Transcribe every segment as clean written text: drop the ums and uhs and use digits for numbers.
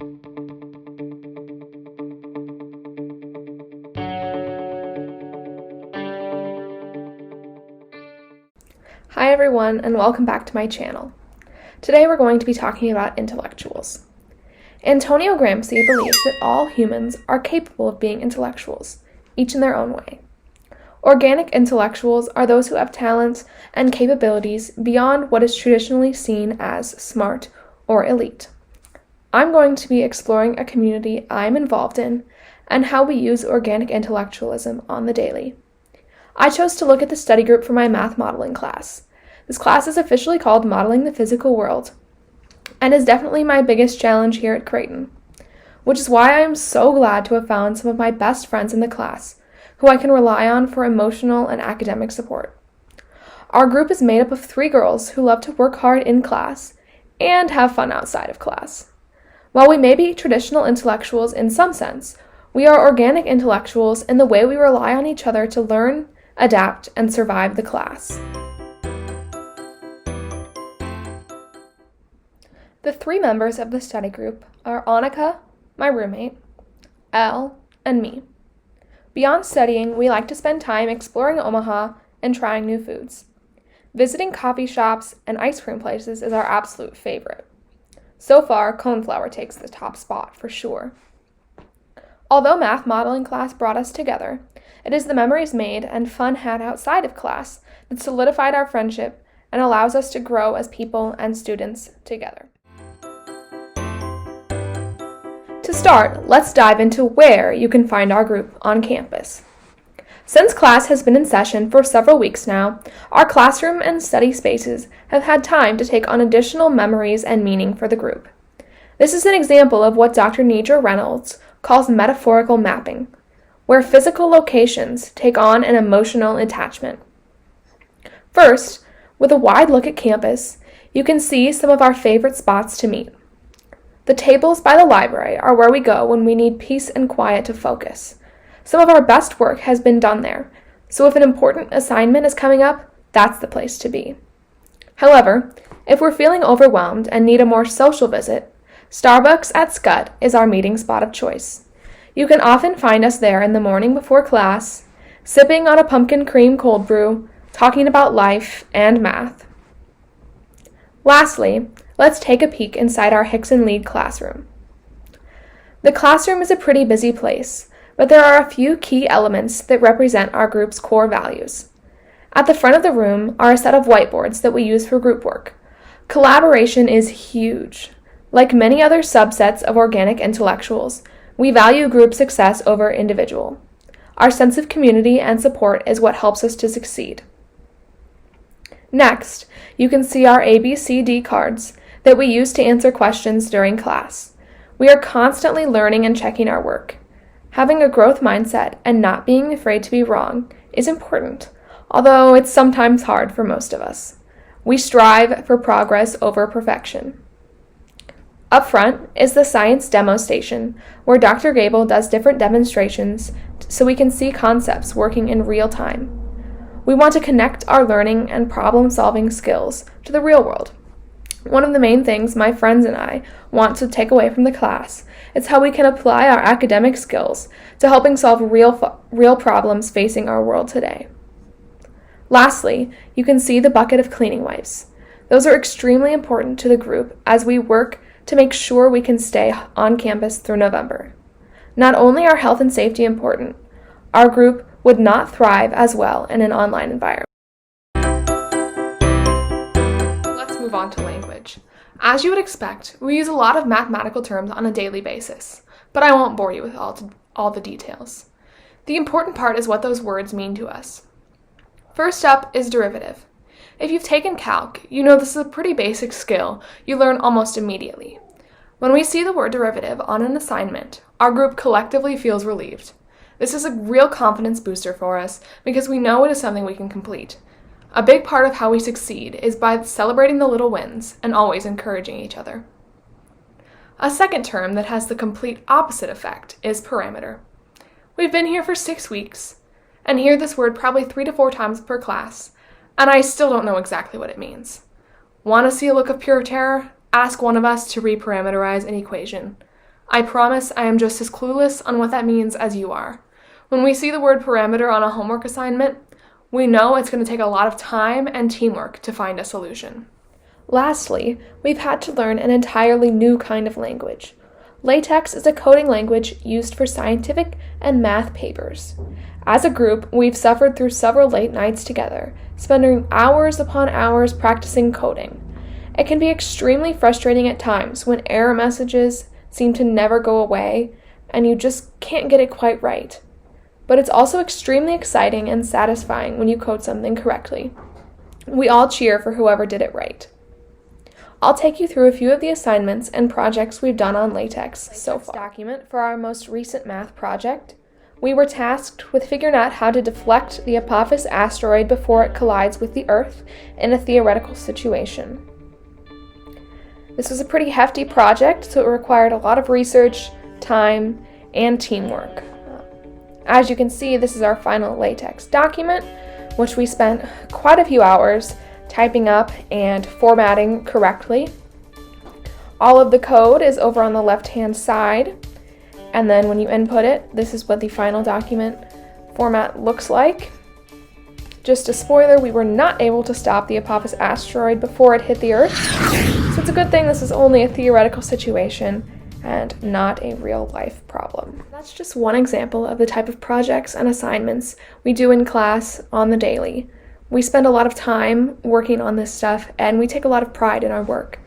Hi everyone, and welcome back to my channel. Today we're going to be talking about intellectuals. Antonio Gramsci believes that all humans are capable of being intellectuals, each in their own way. Organic intellectuals are those who have talents and capabilities beyond what is traditionally seen as smart or elite. I'm going to be exploring a community I'm involved in and how we use organic intellectualism on the daily. I chose to look at the study group for my math modeling class. This class is officially called Modeling the Physical World, and is definitely my biggest challenge here at Creighton, which is why I am so glad to have found some of my best friends in the class who I can rely on for emotional and academic support. Our group is made up of 3 girls who love to work hard in class and have fun outside of class. While we may be traditional intellectuals in some sense, we are organic intellectuals in the way we rely on each other to learn, adapt, and survive the class. The 3 members of the study group are Annika, my roommate, Elle, and me. Beyond studying, we like to spend time exploring Omaha and trying new foods. Visiting coffee shops and ice cream places is our absolute favorite. So far, coneflower takes the top spot for sure. Although math modeling class brought us together, it is the memories made and fun had outside of class that solidified our friendship and allows us to grow as people and students together. To start, let's dive into where you can find our group on campus. Since class has been in session for several weeks now, our classroom and study spaces have had time to take on additional memories and meaning for the group. This is an example of what Dr. Nidra Reynolds calls metaphorical mapping, where physical locations take on an emotional attachment. First, with a wide look at campus, you can see some of our favorite spots to meet. The tables by the library are where we go when we need peace and quiet to focus. Some of our best work has been done there, so if an important assignment is coming up, that's the place to be. However, if we're feeling overwhelmed and need a more social visit, Starbucks at Scud is our meeting spot of choice. You can often find us there in the morning before class, sipping on a pumpkin cream cold brew, talking about life and math. Lastly, let's take a peek inside our Hickson League classroom. The classroom is a pretty busy place, but there are a few key elements that represent our group's core values. At the front of the room are a set of whiteboards that we use for group work. Collaboration is huge. Like many other subsets of organic intellectuals, we value group success over individual. Our sense of community and support is what helps us to succeed. Next, you can see our ABCD cards that we use to answer questions during class. We are constantly learning and checking our work. Having a growth mindset and not being afraid to be wrong is important, although it's sometimes hard for most of us. We strive for progress over perfection. Up front is the science demo station, where Dr. Gable does different demonstrations so we can see concepts working in real time. We want to connect our learning and problem-solving skills to the real world. One of the main things my friends and I want to take away from the class is how we can apply our academic skills to helping solve real problems facing our world today. Lastly, you can see the bucket of cleaning wipes. Those are extremely important to the group as we work to make sure we can stay on campus through November. Not only are health and safety important, our group would not thrive as well in an online environment. Let's move on to language. As you would expect, we use a lot of mathematical terms on a daily basis, but I won't bore you with all the details. The important part is what those words mean to us. First up is derivative. If you've taken calc, you know this is a pretty basic skill you learn almost immediately. When we see the word derivative on an assignment, our group collectively feels relieved. This is a real confidence booster for us because we know it is something we can complete. A big part of how we succeed is by celebrating the little wins and always encouraging each other. A second term that has the complete opposite effect is parameter. We've been here for 6 weeks and hear this word probably 3 to 4 times per class, and I still don't know exactly what it means. Want to see a look of pure terror? Ask one of us to reparameterize an equation. I promise I am just as clueless on what that means as you are. When we see the word parameter on a homework assignment, we know it's going to take a lot of time and teamwork to find a solution. Lastly, we've had to learn an entirely new kind of language. LaTeX is a coding language used for scientific and math papers. As a group, we've suffered through several late nights together, spending hours upon hours practicing coding. It can be extremely frustrating at times when error messages seem to never go away and you just can't get it quite right. But it's also extremely exciting and satisfying when you code something correctly. We all cheer for whoever did it right. I'll take you through a few of the assignments and projects we've done on LaTeX so far. Document for our most recent math project. We were tasked with figuring out how to deflect the Apophis asteroid before it collides with the Earth in a theoretical situation. This was a pretty hefty project, so it required a lot of research, time, and teamwork. As you can see, this is our final LaTeX document, which we spent quite a few hours typing up and formatting correctly. All of the code is over on the left-hand side, and then when you input it, this is what the final document format looks like. Just a spoiler, we were not able to stop the Apophis asteroid before it hit the Earth, so it's a good thing this is only a theoretical situation and not a real-life problem. That's just one example of the type of projects and assignments we do in class on the daily. We spend a lot of time working on this stuff, and we take a lot of pride in our work.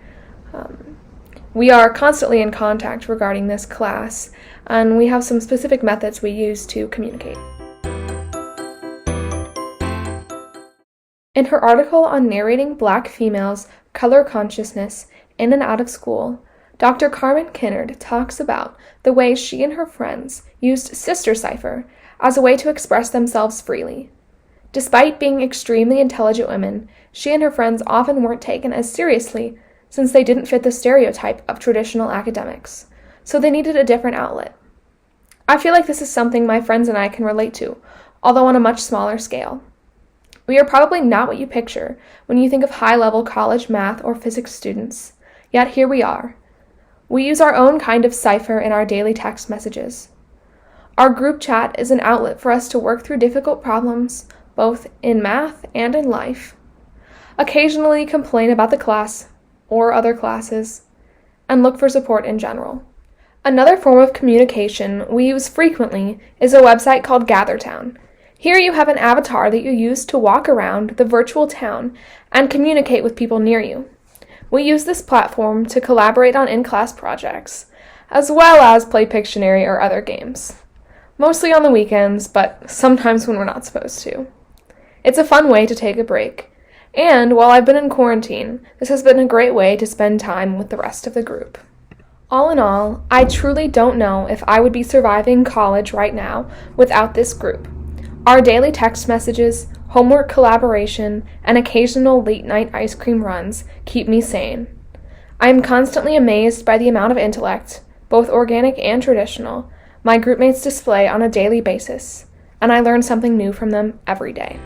We are constantly in contact regarding this class, and we have some specific methods we use to communicate. In her article on narrating Black females' color consciousness in and out of school, Dr. Carmen Kinnard talks about the way she and her friends used Sister Cipher as a way to express themselves freely. Despite being extremely intelligent women, she and her friends often weren't taken as seriously since they didn't fit the stereotype of traditional academics, so they needed a different outlet. I feel like this is something my friends and I can relate to, although on a much smaller scale. We are probably not what you picture when you think of high-level college math or physics students, yet here we are. We use our own kind of cipher in our daily text messages. Our group chat is an outlet for us to work through difficult problems, both in math and in life, occasionally complain about the class or other classes, and look for support in general. Another form of communication we use frequently is a website called GatherTown. Here you have an avatar that you use to walk around the virtual town and communicate with people near you. We use this platform to collaborate on in-class projects, as well as play Pictionary or other games. Mostly on the weekends, but sometimes when we're not supposed to. It's a fun way to take a break, and while I've been in quarantine, this has been a great way to spend time with the rest of the group. All in all, I truly don't know if I would be surviving college right now without this group. Our daily text messages, homework collaboration, and occasional late-night ice cream runs keep me sane. I am constantly amazed by the amount of intellect, both organic and traditional, my groupmates display on a daily basis, and I learn something new from them every day.